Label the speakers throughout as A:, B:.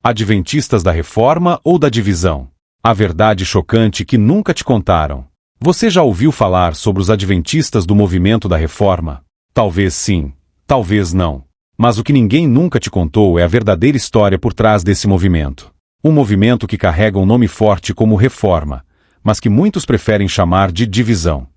A: Adventistas da Reforma ou da Divisão? A verdade chocante que nunca te contaram. Você já ouviu falar sobre os adventistas do movimento da Reforma? Talvez sim, talvez não. Mas o que ninguém nunca te contou é a verdadeira história por trás desse movimento. Um movimento que carrega um nome forte como Reforma, mas que muitos preferem chamar de divisão.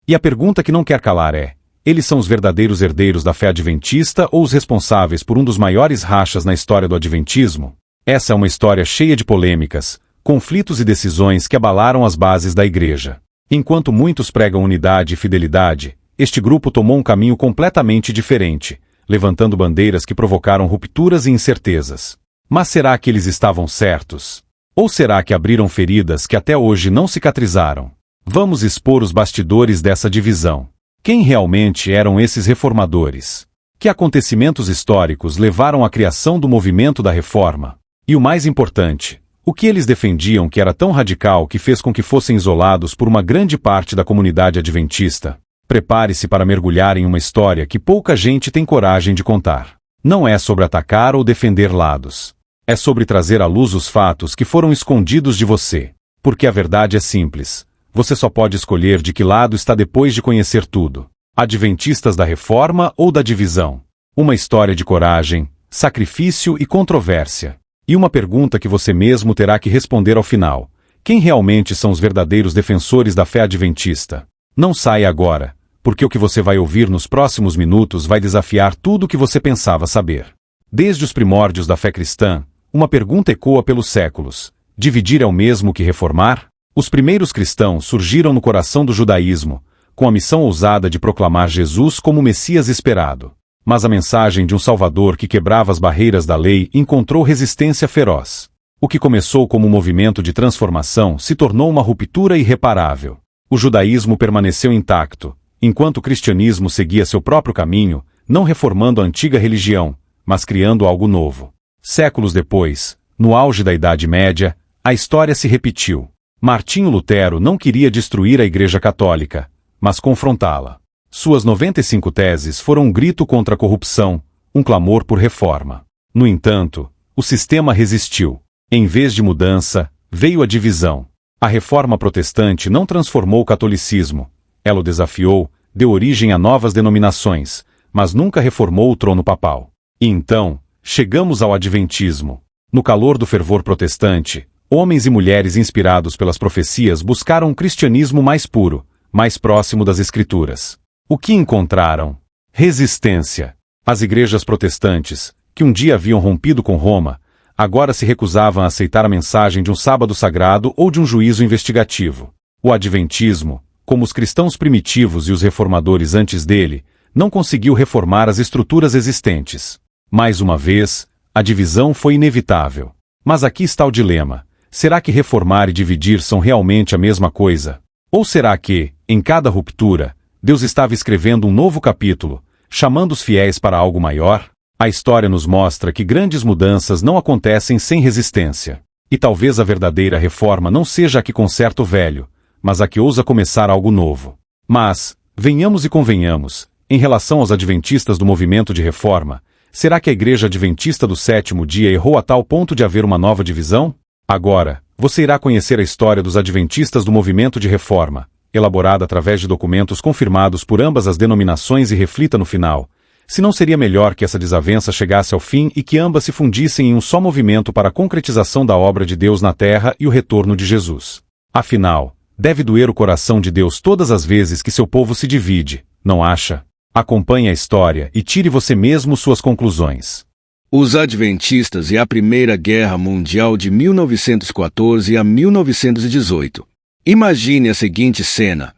A: E a pergunta que não quer calar é: eles são os verdadeiros herdeiros da fé adventista ou os responsáveis por um dos maiores rachas na história do adventismo? Essa é uma história cheia de polêmicas, conflitos e decisões que abalaram as bases da igreja. Enquanto muitos pregam unidade e fidelidade, este grupo tomou um caminho completamente diferente, levantando bandeiras que provocaram rupturas e incertezas. Mas será que eles estavam certos? Ou será que abriram feridas que até hoje não cicatrizaram? Vamos expor os bastidores dessa divisão. Quem realmente eram esses reformadores? Que acontecimentos históricos levaram à criação do movimento da Reforma? E o mais importante, o que eles defendiam que era tão radical que fez com que fossem isolados por uma grande parte da comunidade adventista? Prepare-se para mergulhar em uma história que pouca gente tem coragem de contar. Não é sobre atacar ou defender lados. É sobre trazer à luz os fatos que foram escondidos de você. Porque a verdade é simples. Você só pode escolher de que lado está depois de conhecer tudo. Adventistas da Reforma ou da Divisão? Uma história de coragem, sacrifício e controvérsia. E uma pergunta que você mesmo terá que responder ao final: quem realmente são os verdadeiros defensores da fé adventista? Não saia agora, porque o que você vai ouvir nos próximos minutos vai desafiar tudo o que você pensava saber. Desde os primórdios da fé cristã, uma pergunta ecoa pelos séculos: dividir é o mesmo que reformar? Os primeiros cristãos surgiram no coração do judaísmo, com a missão ousada de proclamar Jesus como o Messias esperado. Mas a mensagem de um Salvador que quebrava as barreiras da lei encontrou resistência feroz. O que começou como um movimento de transformação se tornou uma ruptura irreparável. O judaísmo permaneceu intacto, enquanto o cristianismo seguia seu próprio caminho, não reformando a antiga religião, mas criando algo novo. Séculos depois, no auge da Idade Média, a história se repetiu. Martinho Lutero não queria destruir a Igreja Católica, mas confrontá-la. Suas 95 teses foram um grito contra a corrupção, um clamor por reforma. No entanto, o sistema resistiu. Em vez de mudança, veio a divisão. A reforma protestante não transformou o catolicismo. Ela o desafiou, deu origem a novas denominações, mas nunca reformou o trono papal. E então, chegamos ao adventismo. No calor do fervor protestante, homens e mulheres inspirados pelas profecias buscaram um cristianismo mais puro, mais próximo das Escrituras. O que encontraram? Resistência. As igrejas protestantes, que um dia haviam rompido com Roma, agora se recusavam a aceitar a mensagem de um sábado sagrado ou de um juízo investigativo. O adventismo, como os cristãos primitivos e os reformadores antes dele, não conseguiu reformar as estruturas existentes. Mais uma vez, a divisão foi inevitável. Mas aqui está o dilema. Será que reformar e dividir são realmente a mesma coisa? Ou será que, em cada ruptura, Deus estava escrevendo um novo capítulo, chamando os fiéis para algo maior? A história nos mostra que grandes mudanças não acontecem sem resistência. E talvez a verdadeira reforma não seja a que conserta o velho, mas a que ousa começar algo novo. Mas, venhamos e convenhamos, em relação aos adventistas do movimento de reforma, será que a Igreja Adventista do Sétimo Dia errou a tal ponto de haver uma nova divisão? Agora, você irá conhecer a história dos adventistas do movimento de reforma, elaborada através de documentos confirmados por ambas as denominações, e reflita no final: se não seria melhor que essa desavença chegasse ao fim e que ambas se fundissem em um só movimento para a concretização da obra de Deus na terra e o retorno de Jesus. Afinal, deve doer o coração de Deus todas as vezes que seu povo se divide, não acha? Acompanhe a história e tire você mesmo suas conclusões.
B: Os Adventistas e a Primeira Guerra Mundial de 1914 a 1918. Imagine a seguinte cena: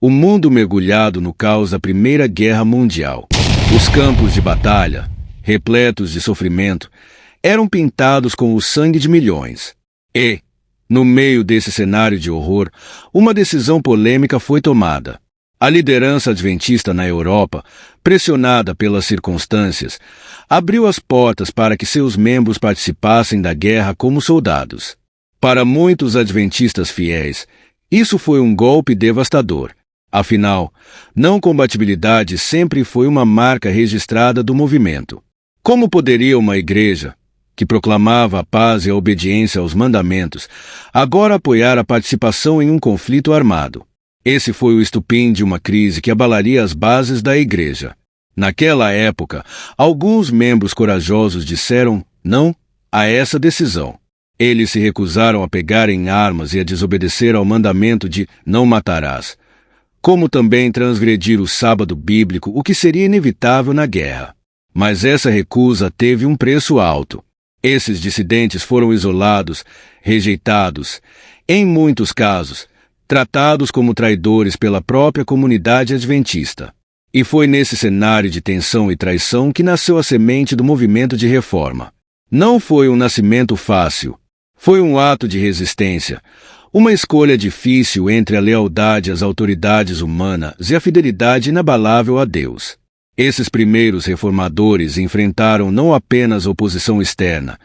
B: o mundo mergulhado no caos da Primeira Guerra Mundial. Os campos de batalha, repletos de sofrimento, eram pintados com o sangue de milhões. E, no meio desse cenário de horror, uma decisão polêmica foi tomada. A liderança adventista na Europa, pressionada pelas circunstâncias, abriu as portas para que seus membros participassem da guerra como soldados. Para muitos adventistas fiéis, isso foi um golpe devastador. Afinal, não combatibilidade sempre foi uma marca registrada do movimento. Como poderia uma igreja, que proclamava a paz e a obediência aos mandamentos, agora apoiara a participação em um conflito armado. Esse foi o estupim de uma crise que abalaria as bases da Igreja. Naquela época, alguns membros corajosos disseram não a essa decisão. Eles se recusaram a pegar em armas e a desobedecer ao mandamento de não matarás, como também transgredir o sábado bíblico, o que seria inevitável na guerra. Mas essa recusa teve um preço alto. Esses dissidentes foram isolados, rejeitados, em muitos casos, tratados como traidores pela própria comunidade adventista. E foi nesse cenário de tensão e traição que nasceu a semente do movimento de reforma. Não foi um nascimento fácil. Foi um ato de resistência, uma escolha difícil entre a lealdade às autoridades humanas e a fidelidade inabalável a Deus. Esses primeiros reformadores enfrentaram não apenas oposição externa,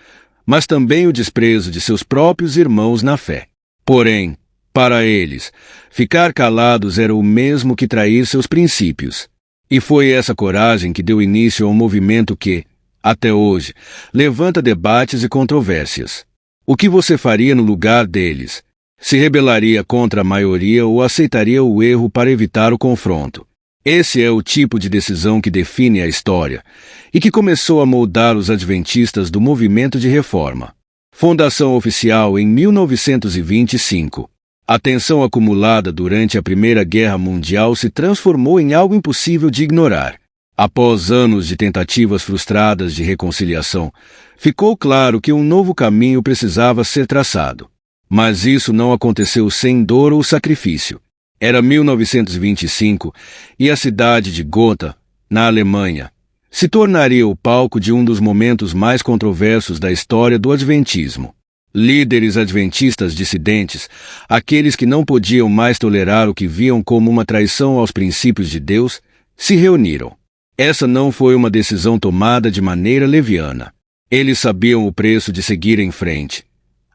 B: mas também o desprezo de seus próprios irmãos na fé. Porém, para eles, ficar calados era o mesmo que trair seus princípios. E foi essa coragem que deu início ao movimento que, até hoje, levanta debates e controvérsias. O que você faria no lugar deles? Se rebelaria contra a maioria ou aceitaria o erro para evitar o confronto? Esse é o tipo de decisão que define a história e que começou a moldar os adventistas do movimento de reforma. Fundação oficial em 1925. A tensão acumulada durante a Primeira Guerra Mundial se transformou em algo impossível de ignorar. Após anos de tentativas frustradas de reconciliação, ficou claro que um novo caminho precisava ser traçado. Mas isso não aconteceu sem dor ou sacrifício. Era 1925 e a cidade de Gotha, na Alemanha, se tornaria o palco de um dos momentos mais controversos da história do adventismo. Líderes adventistas dissidentes, aqueles que não podiam mais tolerar o que viam como uma traição aos princípios de Deus, se reuniram. Essa não foi uma decisão tomada de maneira leviana. Eles sabiam o preço de seguir em frente.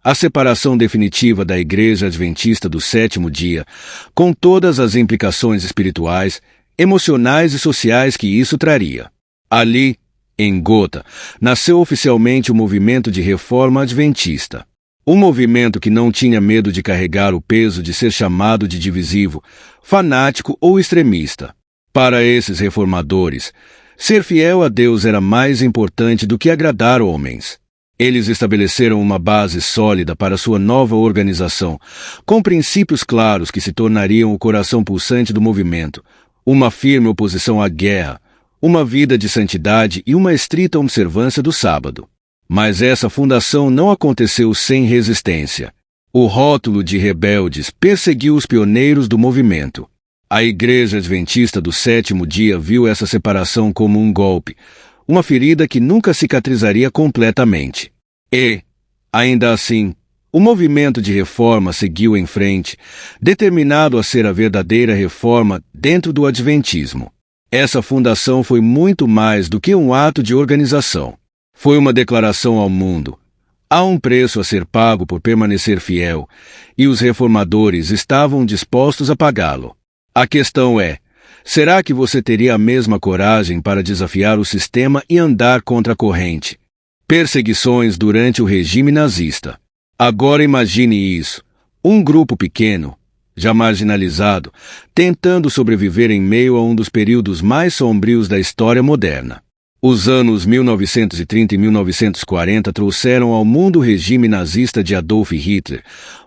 B: A separação definitiva da Igreja Adventista do Sétimo Dia, com todas as implicações espirituais, emocionais e sociais que isso traria. Ali, em Gotha, nasceu oficialmente o movimento de reforma adventista. Um movimento que não tinha medo de carregar o peso de ser chamado de divisivo, fanático ou extremista. Para esses reformadores, ser fiel a Deus era mais importante do que agradar homens. Eles estabeleceram uma base sólida para sua nova organização, com princípios claros que se tornariam o coração pulsante do movimento, uma firme oposição à guerra, uma vida de santidade e uma estrita observância do sábado. Mas essa fundação não aconteceu sem resistência. O rótulo de rebeldes perseguiu os pioneiros do movimento. A Igreja Adventista do Sétimo Dia viu essa separação como um golpe, uma ferida que nunca cicatrizaria completamente. E, ainda assim, o movimento de reforma seguiu em frente, determinado a ser a verdadeira reforma dentro do adventismo. Essa fundação foi muito mais do que um ato de organização. Foi uma declaração ao mundo. Há um preço a ser pago por permanecer fiel, e os reformadores estavam dispostos a pagá-lo. A questão é, será que você teria a mesma coragem para desafiar o sistema e andar contra a corrente? Perseguições durante o regime nazista. Agora imagine isso. Um grupo pequeno, já marginalizado, tentando sobreviver em meio a um dos períodos mais sombrios da história moderna. Os anos 1930 e 1940 trouxeram ao mundo o regime nazista de Adolf Hitler,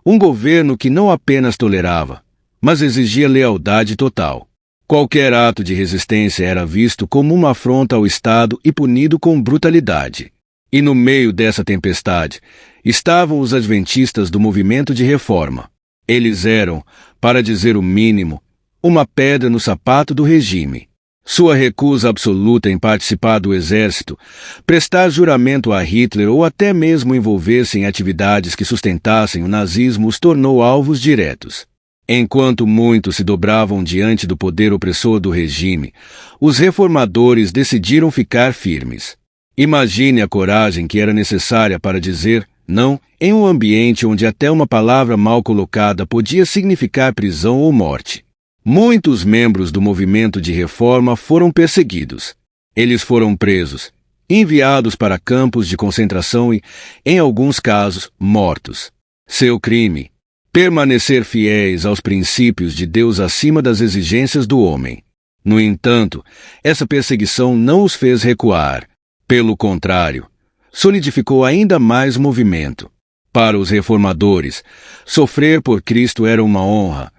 B: um governo que não apenas tolerava, mas exigia lealdade total. Qualquer ato de resistência era visto como uma afronta ao Estado e punido com brutalidade. E no meio dessa tempestade, estavam os adventistas do movimento de reforma. Eles eram, para dizer o mínimo, uma pedra no sapato do regime. Sua recusa absoluta em participar do exército, prestar juramento a Hitler ou até mesmo envolver-se em atividades que sustentassem o nazismo os tornou alvos diretos. Enquanto muitos se dobravam diante do poder opressor do regime, os reformadores decidiram ficar firmes. Imagine a coragem que era necessária para dizer não em um ambiente onde até uma palavra mal colocada podia significar prisão ou morte. Muitos membros do movimento de reforma foram perseguidos. Eles foram presos, enviados para campos de concentração e, em alguns casos, mortos. Seu crime: permanecer fiéis aos princípios de Deus acima das exigências do homem. No entanto, essa perseguição não os fez recuar. Pelo contrário, solidificou ainda mais o movimento. Para os reformadores, sofrer por Cristo era uma honra,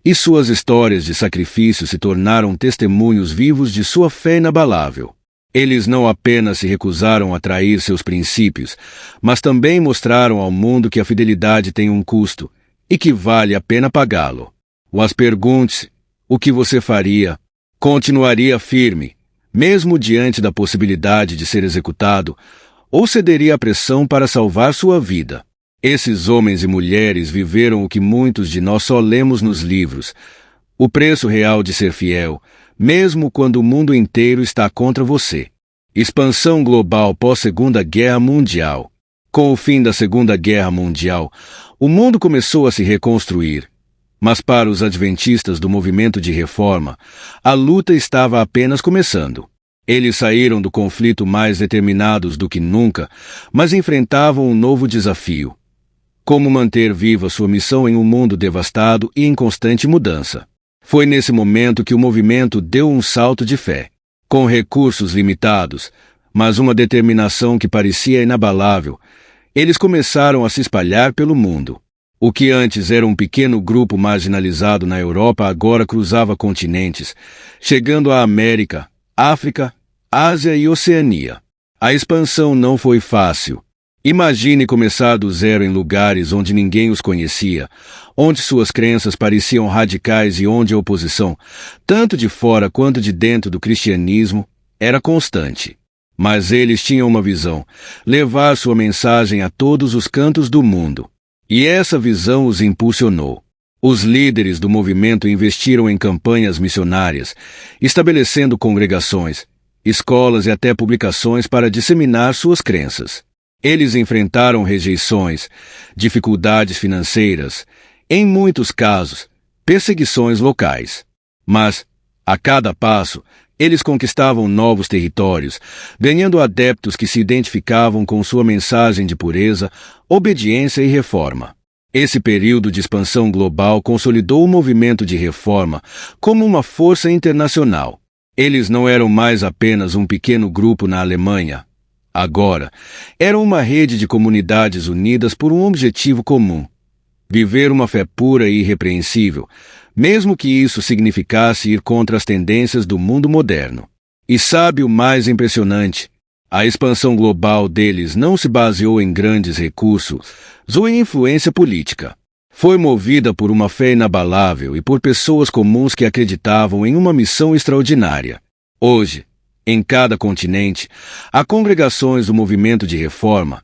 B: e suas histórias de sacrifício se tornaram testemunhos vivos de sua fé inabalável. Eles não apenas se recusaram a trair seus princípios, mas também mostraram ao mundo que a fidelidade tem um custo e que vale a pena pagá-lo. Mas pergunte-se: o que você faria? Continuaria firme, mesmo diante da possibilidade de ser executado, ou cederia à pressão para salvar sua vida? Esses homens e mulheres viveram o que muitos de nós só lemos nos livros: o preço real de ser fiel, mesmo quando o mundo inteiro está contra você. Expansão global pós-Segunda Guerra Mundial. Com o fim da Segunda Guerra Mundial, o mundo começou a se reconstruir. Mas para os adventistas do movimento de reforma, a luta estava apenas começando. Eles saíram do conflito mais determinados do que nunca, mas enfrentavam um novo desafio: como manter viva sua missão em um mundo devastado e em constante mudança. Foi nesse momento que o movimento deu um salto de fé. Com recursos limitados, mas uma determinação que parecia inabalável, eles começaram a se espalhar pelo mundo. O que antes era um pequeno grupo marginalizado na Europa agora cruzava continentes, chegando à América, África, Ásia e Oceania. A expansão não foi fácil. Imagine começar do zero em lugares onde ninguém os conhecia, onde suas crenças pareciam radicais e onde a oposição, tanto de fora quanto de dentro do cristianismo, era constante. Mas eles tinham uma visão: levar sua mensagem a todos os cantos do mundo. E essa visão os impulsionou. Os líderes do movimento investiram em campanhas missionárias, estabelecendo congregações, escolas e até publicações para disseminar suas crenças. Eles enfrentaram rejeições, dificuldades financeiras, em muitos casos, perseguições locais. Mas, a cada passo, eles conquistavam novos territórios, ganhando adeptos que se identificavam com sua mensagem de pureza, obediência e reforma. Esse período de expansão global consolidou o movimento de reforma como uma força internacional. Eles não eram mais apenas um pequeno grupo na Alemanha. Agora, eram uma rede de comunidades unidas por um objetivo comum: viver uma fé pura e irrepreensível, mesmo que isso significasse ir contra as tendências do mundo moderno. E sabe o mais impressionante? A expansão global deles não se baseou em grandes recursos ou em influência política. Foi movida por uma fé inabalável e por pessoas comuns que acreditavam em uma missão extraordinária. Hoje, em cada continente, há congregações do movimento de reforma,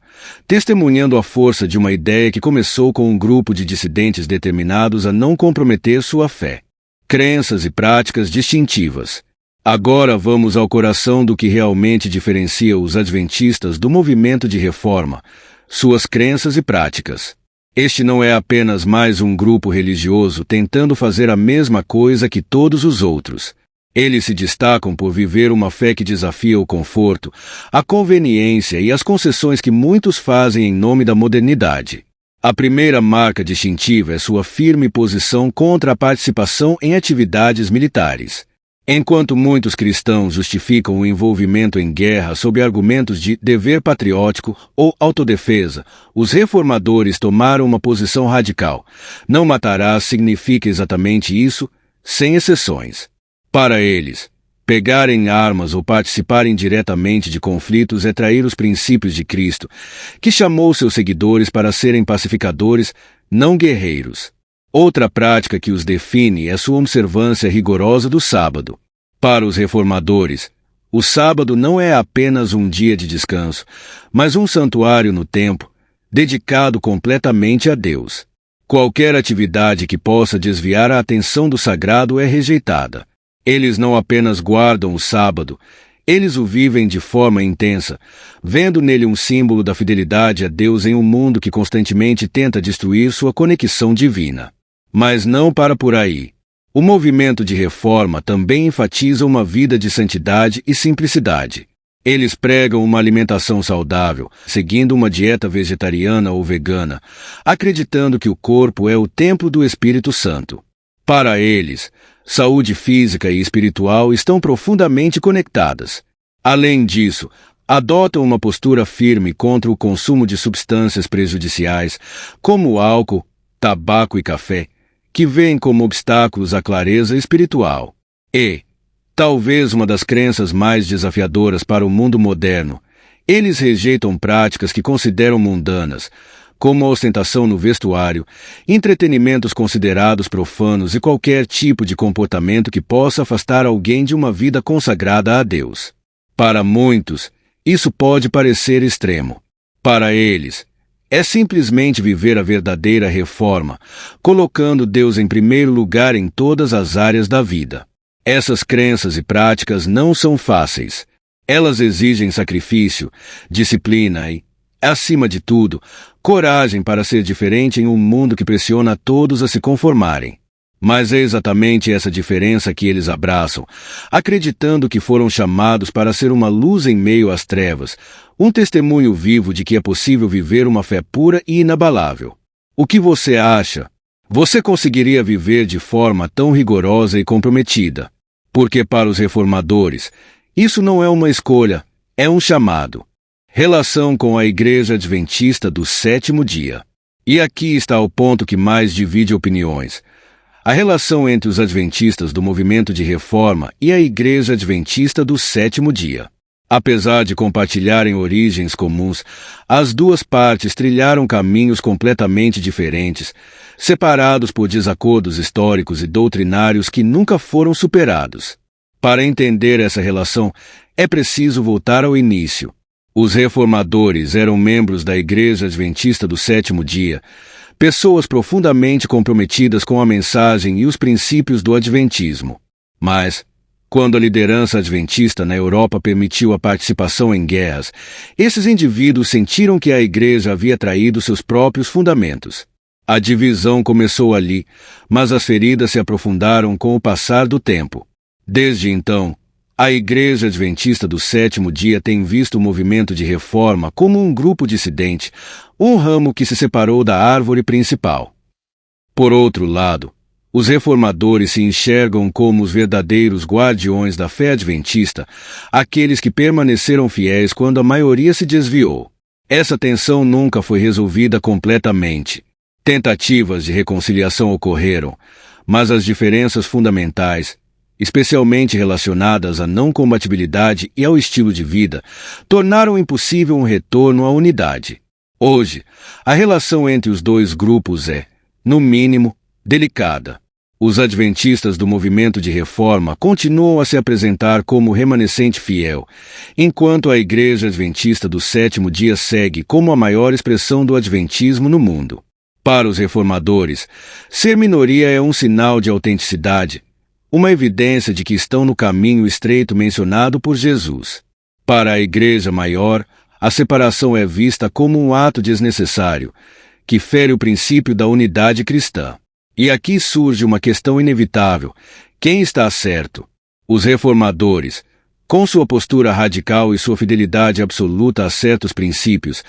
B: testemunhando a força de uma ideia que começou com um grupo de dissidentes determinados a não comprometer sua fé, crenças e práticas distintivas. Agora vamos ao coração do que realmente diferencia os adventistas do movimento de reforma: suas crenças e práticas. Este não é apenas mais um grupo religioso tentando fazer a mesma coisa que todos os outros. Eles se destacam por viver uma fé que desafia o conforto, a conveniência e as concessões que muitos fazem em nome da modernidade. A primeira marca distintiva é sua firme posição contra a participação em atividades militares. Enquanto muitos cristãos justificam o envolvimento em guerra sob argumentos de dever patriótico ou autodefesa, os reformadores tomaram uma posição radical: não matarás significa exatamente isso, sem exceções. Para eles, pegarem armas ou participarem diretamente de conflitos é trair os princípios de Cristo, que chamou seus seguidores para serem pacificadores, não guerreiros. Outra prática que os define é sua observância rigorosa do sábado. Para os reformadores, o sábado não é apenas um dia de descanso, mas um santuário no templo, dedicado completamente a Deus. Qualquer atividade que possa desviar a atenção do sagrado é rejeitada. Eles não apenas guardam o sábado, eles o vivem de forma intensa, vendo nele um símbolo da fidelidade a Deus em um mundo que constantemente tenta destruir sua conexão divina. Mas não para por aí. O movimento de reforma também enfatiza uma vida de santidade e simplicidade. Eles pregam uma alimentação saudável, seguindo uma dieta vegetariana ou vegana, acreditando que o corpo é o templo do Espírito Santo. Para eles, saúde física e espiritual estão profundamente conectadas. Além disso, adotam uma postura firme contra o consumo de substâncias prejudiciais, como álcool, tabaco e café, que veem como obstáculos à clareza espiritual. E, talvez uma das crenças mais desafiadoras para o mundo moderno, eles rejeitam práticas que consideram mundanas, como a ostentação no vestuário, entretenimentos considerados profanos e qualquer tipo de comportamento que possa afastar alguém de uma vida consagrada a Deus. Para muitos, isso pode parecer extremo. Para eles, é simplesmente viver a verdadeira reforma, colocando Deus em primeiro lugar em todas as áreas da vida. Essas crenças e práticas não são fáceis. Elas exigem sacrifício, disciplina e, acima de tudo, coragem para ser diferente em um mundo que pressiona todos a se conformarem. Mas é exatamente essa diferença que eles abraçam, acreditando que foram chamados para ser uma luz em meio às trevas, um testemunho vivo de que é possível viver uma fé pura e inabalável. O que você acha? Você conseguiria viver de forma tão rigorosa e comprometida? Porque para os reformadores, isso não é uma escolha, é um chamado. Relação com a Igreja Adventista do Sétimo Dia. E aqui está o ponto que mais divide opiniões. A relação entre os adventistas do movimento de reforma e a Igreja Adventista do Sétimo Dia. Apesar de compartilharem origens comuns, as duas partes trilharam caminhos completamente diferentes, separados por desacordos históricos e doutrinários que nunca foram superados. Para entender essa relação, é preciso voltar ao início. Os reformadores eram membros da Igreja Adventista do Sétimo Dia, pessoas profundamente comprometidas com a mensagem e os princípios do Adventismo. Mas, quando a liderança adventista na Europa permitiu a participação em guerras, esses indivíduos sentiram que a Igreja havia traído seus próprios fundamentos. A divisão começou ali, mas as feridas se aprofundaram com o passar do tempo. Desde então, a Igreja Adventista do Sétimo Dia tem visto o movimento de reforma como um grupo dissidente, um ramo que se separou da árvore principal. Por outro lado, os reformadores se enxergam como os verdadeiros guardiões da fé adventista, aqueles que permaneceram fiéis quando a maioria se desviou. Essa tensão nunca foi resolvida completamente. Tentativas de reconciliação ocorreram, mas as diferenças fundamentais, especialmente relacionadas à não compatibilidade e ao estilo de vida, tornaram impossível um retorno à unidade. Hoje, a relação entre os dois grupos é, no mínimo, delicada. Os adventistas do movimento de reforma continuam a se apresentar como remanescente fiel, enquanto a Igreja Adventista do Sétimo Dia segue como a maior expressão do adventismo no mundo. Para os reformadores, ser minoria é um sinal de autenticidade, uma evidência de que estão no caminho estreito mencionado por Jesus. Para a Igreja Maior, a separação é vista como um ato desnecessário, que fere o princípio da unidade cristã. E aqui surge uma questão inevitável: quem está certo? Os reformadores, com sua postura radical e sua fidelidade absoluta a certos princípios,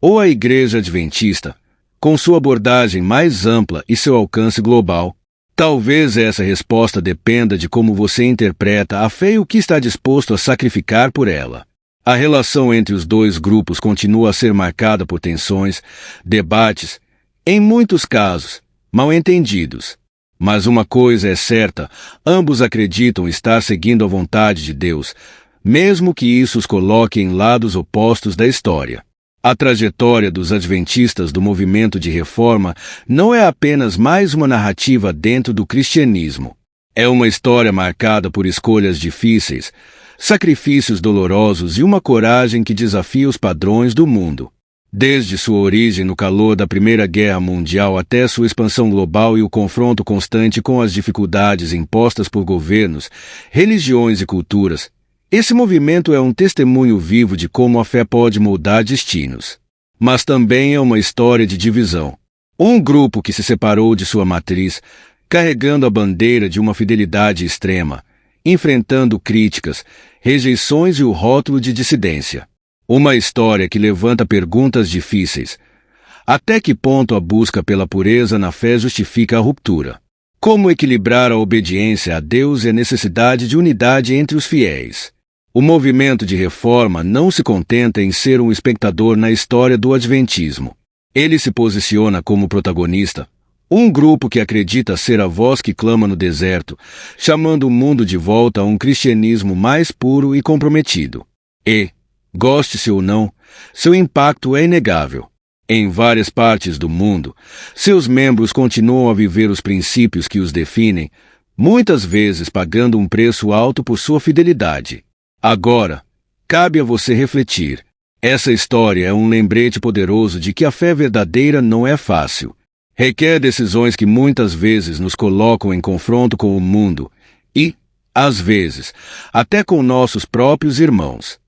B: ou a Igreja Adventista, com sua abordagem mais ampla e seu alcance global? Talvez essa resposta dependa de como você interpreta a fé e o que está disposto a sacrificar por ela. A relação entre os dois grupos continua a ser marcada por tensões, debates, em muitos casos, mal-entendidos. Mas uma coisa é certa: ambos acreditam estar seguindo a vontade de Deus, mesmo que isso os coloque em lados opostos da história. A trajetória dos adventistas do movimento de reforma não é apenas mais uma narrativa dentro do cristianismo. É uma história marcada por escolhas difíceis, sacrifícios dolorosos e uma coragem que desafia os padrões do mundo. Desde sua origem no calor da Primeira Guerra Mundial até sua expansão global e o confronto constante com as dificuldades impostas por governos, religiões e culturas, esse movimento é um testemunho vivo de como a fé pode moldar destinos. Mas também é uma história de divisão. Um grupo que se separou de sua matriz, carregando a bandeira de uma fidelidade extrema, enfrentando críticas, rejeições e o rótulo de dissidência. Uma história que levanta perguntas difíceis. Até que ponto a busca pela pureza na fé justifica a ruptura? Como equilibrar a obediência a Deus e a necessidade de unidade entre os fiéis? O movimento de reforma não se contenta em ser um espectador na história do adventismo. Ele se posiciona como protagonista, um grupo que acredita ser a voz que clama no deserto, chamando o mundo de volta a um cristianismo mais puro e comprometido. E, goste-se ou não, seu impacto é inegável. Em várias partes do mundo, seus membros continuam a viver os princípios que os definem, muitas vezes pagando um preço alto por sua fidelidade. Agora, cabe a você refletir. Essa história é um lembrete poderoso de que a fé verdadeira não é fácil. Requer decisões que muitas vezes nos colocam em confronto com o mundo e, às vezes, até com nossos próprios irmãos.